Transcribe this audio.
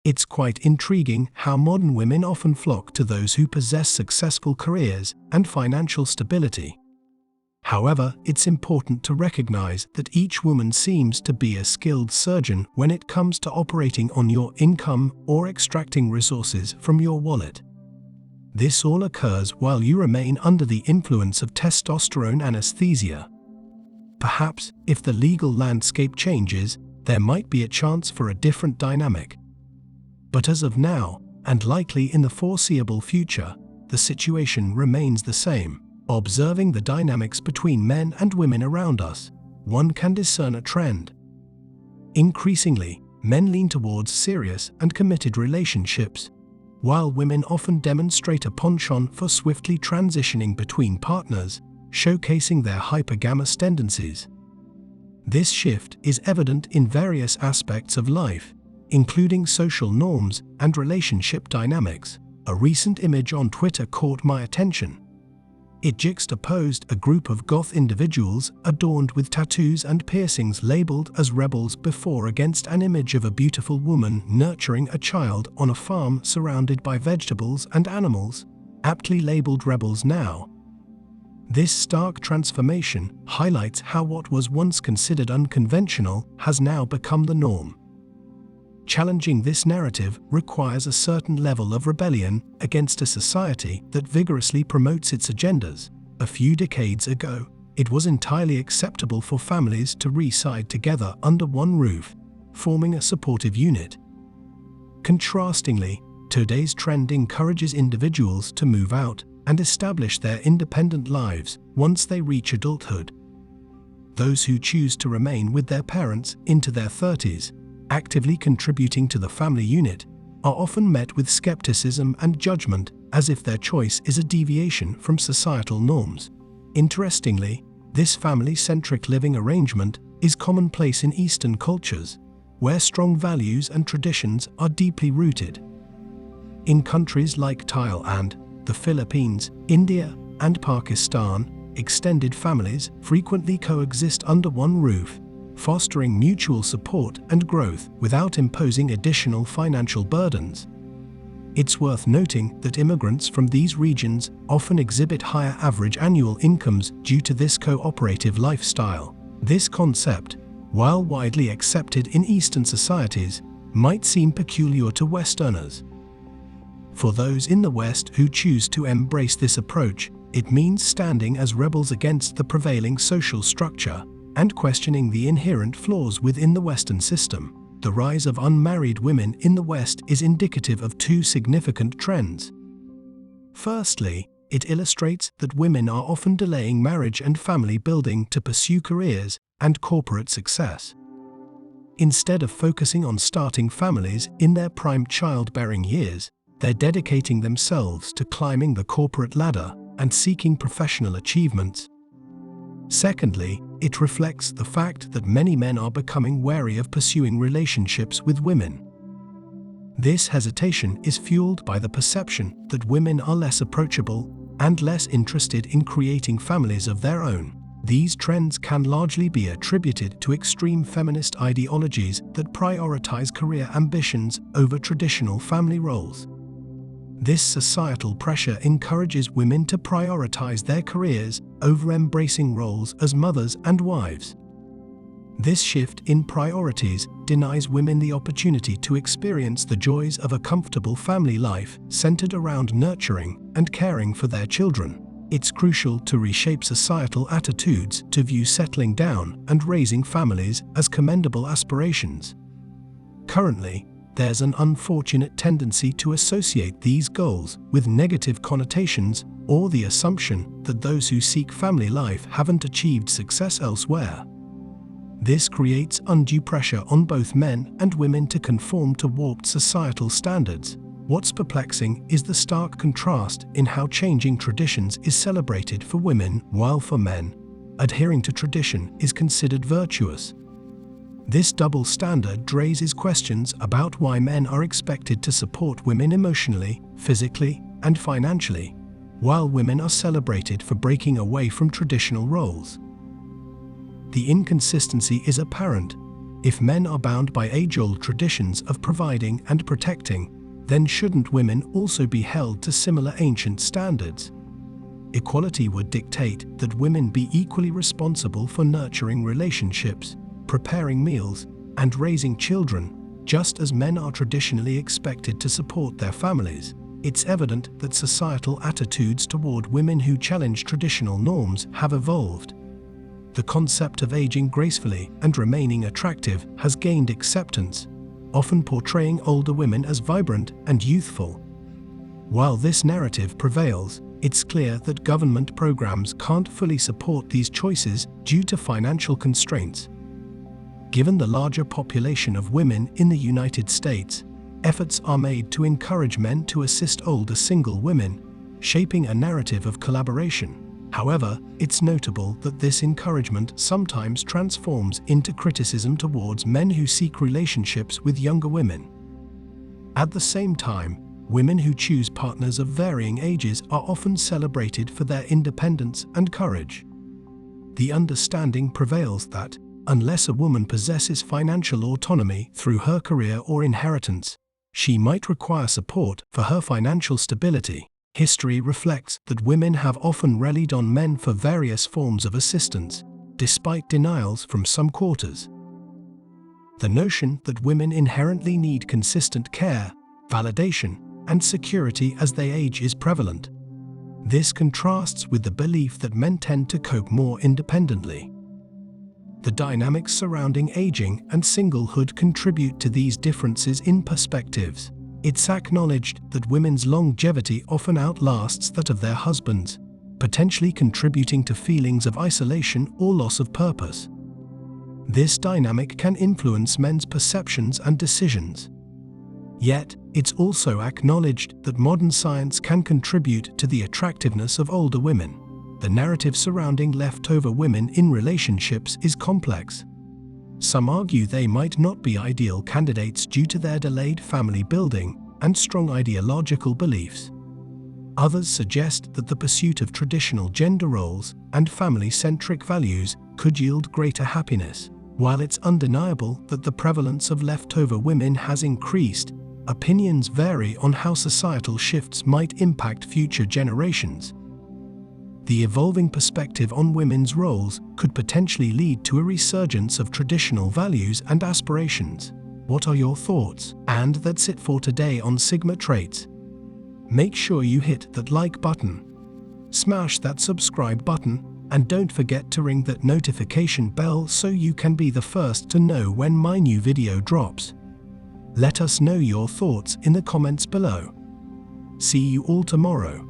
It's quite intriguing how modern women often flock to those who possess successful careers and financial stability. However, it's important to recognize that each woman seems to be a skilled surgeon when it comes to operating on your income or extracting resources from your wallet. This all occurs while you remain under the influence of testosterone anesthesia. Perhaps, if the legal landscape changes, there might be a chance for a different dynamic. But as of now, and likely in the foreseeable future, the situation remains the same. Observing the dynamics between men and women around us, one can discern a trend. Increasingly, men lean towards serious and committed relationships, while women often demonstrate a penchant for swiftly transitioning between partners, showcasing their hypergamous tendencies. This shift is evident in various aspects of life, including social norms and relationship dynamics. A recent image on Twitter caught my attention. It juxtaposed a group of goth individuals adorned with tattoos and piercings labeled as rebels before against an image of a beautiful woman nurturing a child on a farm surrounded by vegetables and animals, aptly labeled rebels now. This stark transformation highlights how what was once considered unconventional has now become the norm. Challenging this narrative requires a certain level of rebellion against a society that vigorously promotes its agendas. A few decades ago, it was entirely acceptable for families to reside together under one roof, forming a supportive unit. Contrastingly, today's trend encourages individuals to move out and establish their independent lives once they reach adulthood. Those who choose to remain with their parents into their 30s, actively contributing to the family unit, are often met with skepticism and judgment as if their choice is a deviation from societal norms. Interestingly, this family-centric living arrangement is commonplace in Eastern cultures, where strong values and traditions are deeply rooted. In countries like Thailand, the Philippines, India, and Pakistan, extended families frequently coexist under one roof, fostering mutual support and growth without imposing additional financial burdens. It's worth noting that immigrants from these regions often exhibit higher average annual incomes due to this cooperative lifestyle. This concept, while widely accepted in Eastern societies, might seem peculiar to Westerners. For those in the West who choose to embrace this approach, it means standing as rebels against the prevailing social structure and questioning the inherent flaws within the Western system. The rise of unmarried women in the West is indicative of two significant trends. Firstly, it illustrates that women are often delaying marriage and family building to pursue careers and corporate success. Instead of focusing on starting families in their prime childbearing years, they're dedicating themselves to climbing the corporate ladder and seeking professional achievements. Secondly, it reflects the fact that many men are becoming wary of pursuing relationships with women. This hesitation is fueled by the perception that women are less approachable and less interested in creating families of their own. These trends can largely be attributed to extreme feminist ideologies that prioritize career ambitions over traditional family roles. This societal pressure encourages women to prioritize their careers over embracing roles as mothers and wives. This shift in priorities denies women the opportunity to experience the joys of a comfortable family life centered around nurturing and caring for their children. It's crucial to reshape societal attitudes to view settling down and raising families as commendable aspirations. Currently, there's an unfortunate tendency to associate these goals with negative connotations or the assumption that those who seek family life haven't achieved success elsewhere. This creates undue pressure on both men and women to conform to warped societal standards. What's perplexing is the stark contrast in how changing traditions is celebrated for women while for men, adhering to tradition is considered virtuous. This double standard raises questions about why men are expected to support women emotionally, physically, and financially, while women are celebrated for breaking away from traditional roles. The inconsistency is apparent. If men are bound by age-old traditions of providing and protecting, then shouldn't women also be held to similar ancient standards? Equality would dictate that women be equally responsible for nurturing relationships, preparing meals, and raising children, just as men are traditionally expected to support their families. It's evident that societal attitudes toward women who challenge traditional norms have evolved. The concept of aging gracefully and remaining attractive has gained acceptance, often portraying older women as vibrant and youthful. While this narrative prevails, it's clear that government programs can't fully support these choices due to financial constraints. Given the larger population of women in the United States, efforts are made to encourage men to assist older single women, shaping a narrative of collaboration. However, it's notable that this encouragement sometimes transforms into criticism towards men who seek relationships with younger women. At the same time, women who choose partners of varying ages are often celebrated for their independence and courage. The understanding prevails that, unless a woman possesses financial autonomy through her career or inheritance, she might require support for her financial stability. History reflects that women have often relied on men for various forms of assistance, despite denials from some quarters. The notion that women inherently need consistent care, validation, and security as they age is prevalent. This contrasts with the belief that men tend to cope more independently. The dynamics surrounding aging and singlehood contribute to these differences in perspectives. It's acknowledged that women's longevity often outlasts that of their husbands, potentially contributing to feelings of isolation or loss of purpose. This dynamic can influence men's perceptions and decisions. Yet, it's also acknowledged that modern science can contribute to the attractiveness of older women. The narrative surrounding leftover women in relationships is complex. Some argue they might not be ideal candidates due to their delayed family building and strong ideological beliefs. Others suggest that the pursuit of traditional gender roles and family-centric values could yield greater happiness. While it's undeniable that the prevalence of leftover women has increased, opinions vary on how societal shifts might impact future generations. The evolving perspective on women's roles could potentially lead to a resurgence of traditional values and aspirations. What are your thoughts? And that's it for today on Sigma Traits. Make sure you hit that like button, smash that subscribe button, and don't forget to ring that notification bell so you can be the first to know when my new video drops. Let us know your thoughts in the comments below. See you all tomorrow.